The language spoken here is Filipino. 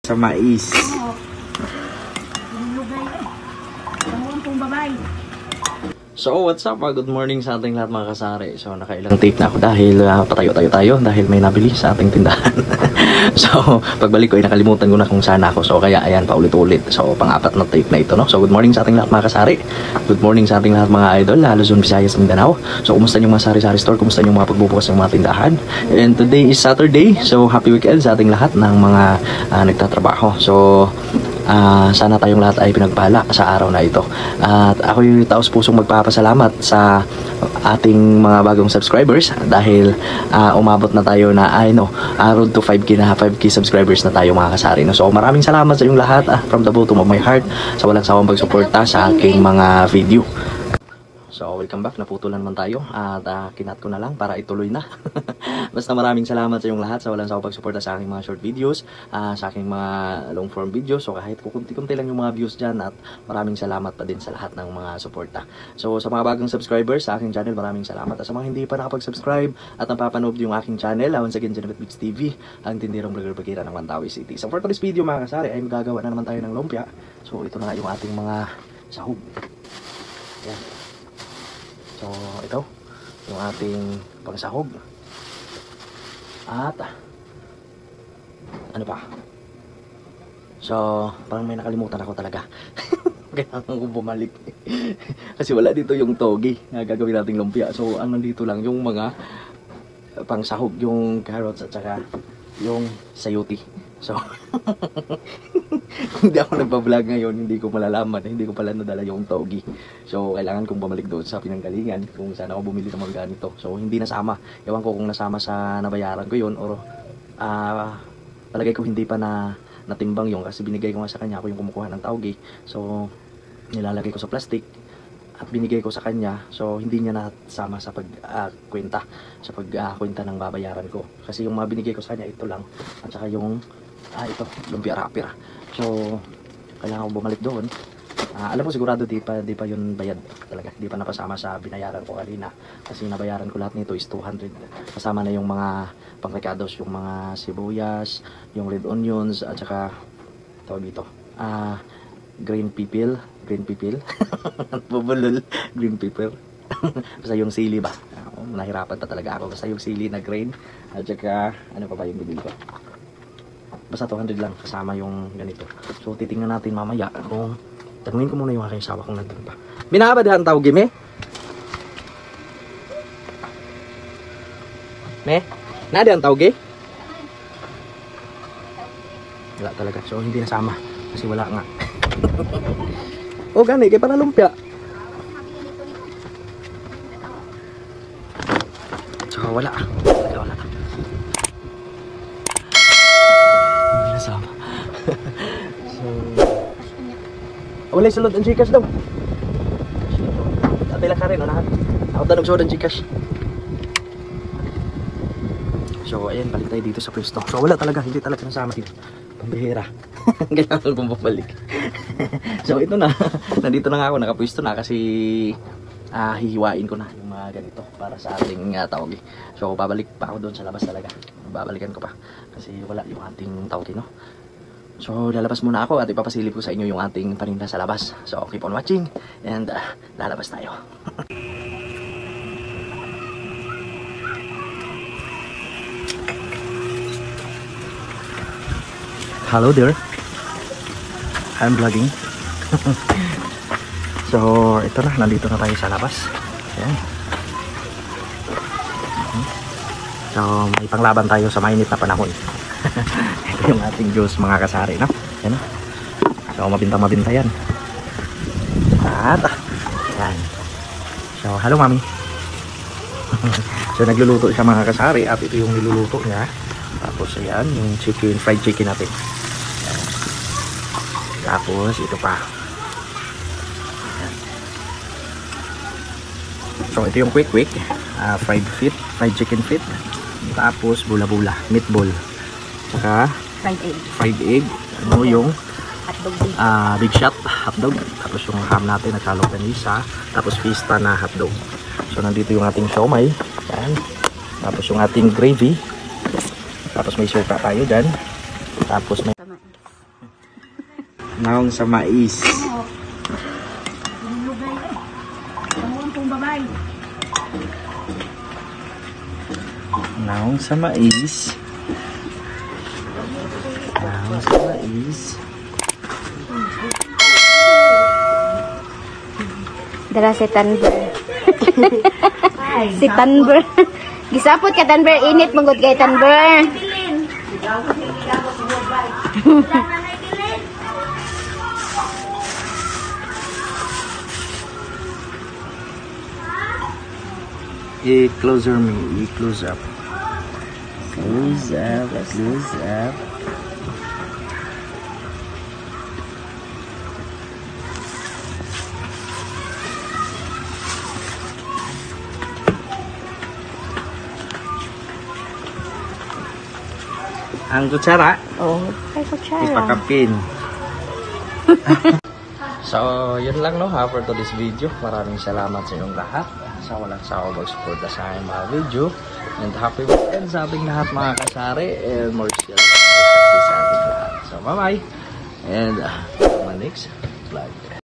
Sa mais. Oo. Lugay. Ang pong babay. So what's up? Good morning sa ating lahat mga kasari. So nakailang take na ako dahil patayo tayo dahil may nabili sa ating tindahan. So pagbalik ko ay nakalimutan ko na kung saan ako. So kaya ayan paulit-ulit. So pang-apat na take na ito, no? So good morning sa ating lahat mga kasari. Good morning sa ating lahat mga idol, lalo Luzon, Visayas, Mindanao. So kumusta yung mga sari-sari store? Kumusta yung mga pagbubukas ng mga tindahan? And today is Saturday. So happy weekend sa ating lahat ng mga nagtatrabaho. So sana tayong lahat ay pinagpala sa araw na ito. At ako yung taos pusong magpapasalamat sa ating mga bagong subscribers dahil umabot na tayo na road to 5K na 5K subscribers na tayo mga kasari. No? So maraming salamat sa inyong lahat from the bottom of my heart sa walang sawang pagsuporta sa aking mga video. So welcome back, naputulan man tayo at kinat ko na lang para ituloy na. Basta maraming salamat sa inyong lahat sa walang sawang pagsuporta sa aking mga short videos, sa aking mga long form videos. So kahit kukunti-kunti lang yung mga views dyan, at maraming salamat pa din sa lahat ng mga suporta. So sa mga bagong subscribers sa aking channel, maraming salamat. At sa mga hindi pa nakapag-subscribe at napapanood yung aking channel, once again, Janabit Mix TV, ang tindirong vlogger Bagira ng Mantawi City. So for today's video mga kasari ay magagawa na naman tayo ng lumpia. So ito na nga yung ating mga sahog. Yan. So, ito, yung ating pangsahog. At, ano pa? So, parang may nakalimutan ako talaga. Kailangan ko bumalik. Kasi wala dito yung togi na gagawin nating lumpia. So, ang nandito lang yung mga pangsahog, yung carrots at saka yung sayuti. So, kung di ako nagpa-vlog ngayon, hindi ko malalaman, hindi ko pala nadala yung togi. So, kailangan kong bumalik doon sa pinanggalingan kung saan ako bumili ng mga ganito. So, hindi nasama. Ewan ko kung nasama sa nabayaran ko yun or palagay ko hindi pa natimbang yung kasi binigay ko nga sa kanya, ako yung kumukuha ng togi. So, nilalagay ko sa plastic at binigay ko sa kanya. So, hindi niya nasama sa pagkwenta, sa pagkwenta ng babayaran ko. Kasi yung mga binigay ko sa kanya, ito lang. At saka yung ito, lumpia wrapper. So, kailangan ko bumalik doon. Alam mo sigurado di pa yun bayad talaga. Di pa napasama sa binayaran ko kanina. Kasi nabayaran ko lahat nito is 200. Kasama na yung mga pangrecados, yung mga sibuyas, yung red onions, at saka tawag dito. Green pepper. Bubulol. Green pepper. Basta yung sili ba? Nahirapan talaga ako. Basta yung sili na green. At saka, ano pa ba yung bibili ko? Basta 200 lang kasama yung ganito. So titingnan natin mamaya kung tanungin ko muna yung aking sawa kung nandun pa. Binabadahan tawag me? Me? Nada ang tawag wala talaga. So hindi nasama kasi wala nga. O gani kay para lumpia. So wala. Sama. So, wala sulod ang Gcash daw. Atay lang ka rin, anahan. Ako daw nagsulod ang Gcash. So, ayan, balik tayo dito sa pwesto. So, wala talaga, hindi talaga nasama dito. Pambihira. Kailangan kong babalik. So, ito na. Nandito na nga ako, nakapwesto na kasi hihiwain ko na yung mga ganito para sa ating tawag. So, babalik pa ako doon sa labas talaga. Babalikan ko pa kasi wala yung ating tawag, no? So, lalabas muna ako at ipapasilip ko sa inyo yung ating paninda sa labas. So, keep on watching and lalabas tayo. Hello there. I'm vlogging. So, ito na. Nandito na tayo sa labas. Ayan. So, may panglaban tayo sa mainit na panahon. Ito yung ating juice mga kasari, no? Ayan, no? So, mabinta yan. At, ayan. So, hello mami. So, nagluluto siya mga kasari at ito yung niluluto niya. Tapos, ayan, yung chicken, fried chicken natin. Ayan. Tapos, ito pa. Ayan. So, ito yung quick fried chicken feet. Tapos, bula-bula, meatball. Saka fried egg. Ano yung big shot hotdog. Tapos yung ham natin nagsalong panisa. Tapos pista na hotdog. So nandito yung ating siomay. Yan. Tapos yung ating gravy. Tapos may suka tayo dyan. Tapos may Naong sa mais. Oo. Lugay eh. Tawang pong babay. Naong sa mais. Naong sa mais. Dala si Tanber. Si Tanber. Gisapot ka Tanber, init mangod kay Tanber. Bilin. Wala na na bilin. I-closer me. I-close up. Close up. Close up. Ang kutsara, Oh, kay kutsara. ipakapin. So, yun lang no ha for today's video. Maraming salamat sa inyong lahat sa walang sawa mag-suporta sa aking mga video. And happy weekend sa ating lahat mga kasari. And more success sa ating lahat. So, bye-bye. And my next vlog.